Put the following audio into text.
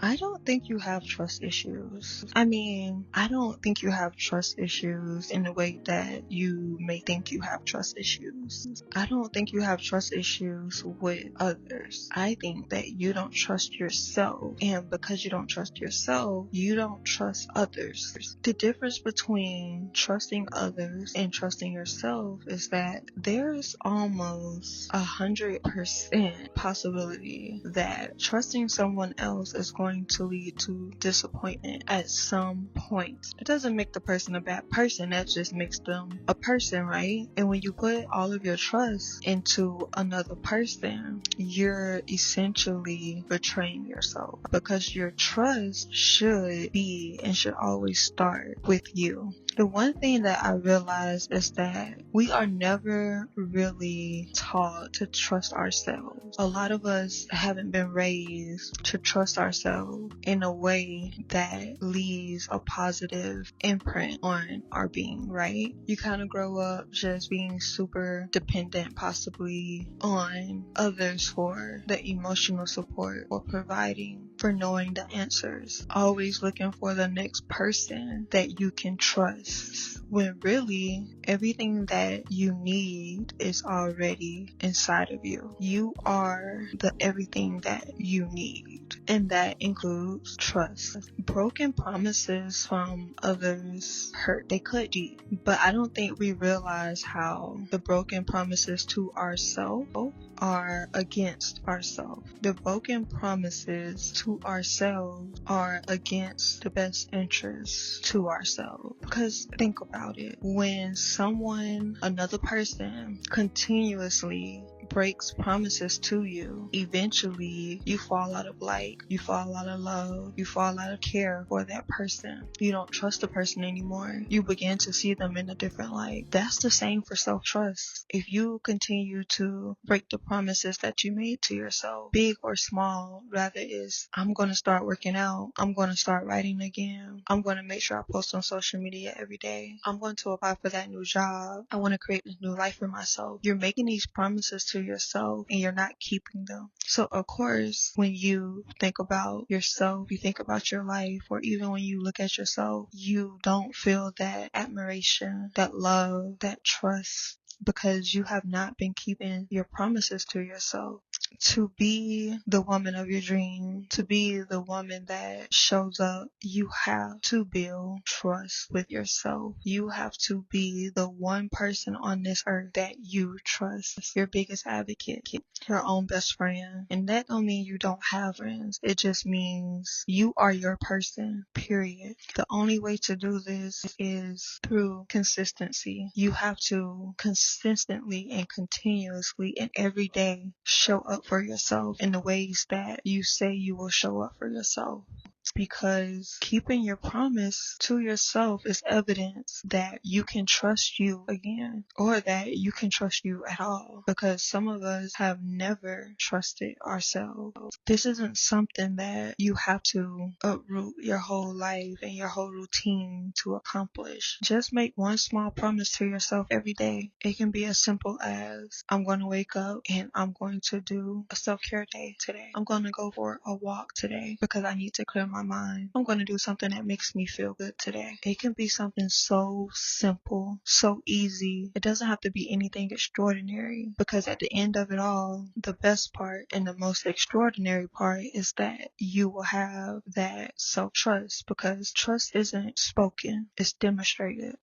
I don't think you have trust issues. I mean, I don't think you have trust issues in the way that you may think you have trust issues. I don't think you have trust issues with others. I think that you don't trust yourself. And because you don't trust yourself, you don't trust others. The difference between trusting others and trusting yourself is that there's almost 100% possibility that trusting someone else is going to lead to disappointment at some point. It doesn't make the person a bad person, that just makes them a person, right? And when you put all of your trust into another person, you're essentially betraying yourself, because your trust should be and should always start with you. The one thing that I realized is that we are never really taught to trust ourselves. A lot of us haven't been raised to trust ourselves in a way that leaves a positive imprint on our being, right? You kind of grow up just being super dependent, possibly on others for the emotional support or providing, for knowing the answers, always looking for the next person that you can trust, when really everything that you need is already inside of you. You are the everything that you need, and that includes trust. Broken promises from others hurt. They cut deep, but I don't think we realize how the broken promises to ourselves are against ourselves. The broken promises to ourselves are against the best interests to ourselves. Because think about it. When someone, another person, continuously breaks promises to you, eventually you fall out of like, you fall out of love, you fall out of care for that person. You don't trust the person anymore. You begin to see them in a different light. That's the same for self-trust. If you continue to break the promises that you made to yourself, big or small, rather is, I'm going to start working out, I'm going to start writing again, I'm going to make sure I post on social media every day, I'm going to apply for that new job, I want to create this new life for myself. You're making these promises to yourself and you're not keeping them. So of course, when you think about yourself, you think about your life, or even when you look at yourself, you don't feel that admiration, that love, that trust, because you have not been keeping your promises to yourself. To be the woman of your dream, to be the woman that shows up, you have to build trust with yourself. You have to be the one person on this earth that you trust. Your biggest advocate, your own best friend. And that don't mean you don't have friends. It just means you are your person, period. The only way to do this is through consistency. You have to consistently and continuously and every day show up for yourself in the ways that you say you will show up for yourself. Because keeping your promise to yourself is evidence that you can trust you again, or that you can trust you at all, because some of us have never trusted ourselves. This isn't something that you have to uproot your whole life and your whole routine to accomplish. Just make one small promise to yourself every day. It can be as simple as, I'm going to wake up and I'm going to do a self-care day today. I'm going to go for a walk today because I need to clear my mind. I'm going to do something that makes me feel good today. It can be something so simple, so easy. It doesn't have to be anything extraordinary, because at the end of it all, the best part and the most extraordinary part is that you will have that self-trust, because trust isn't spoken, it's demonstrated.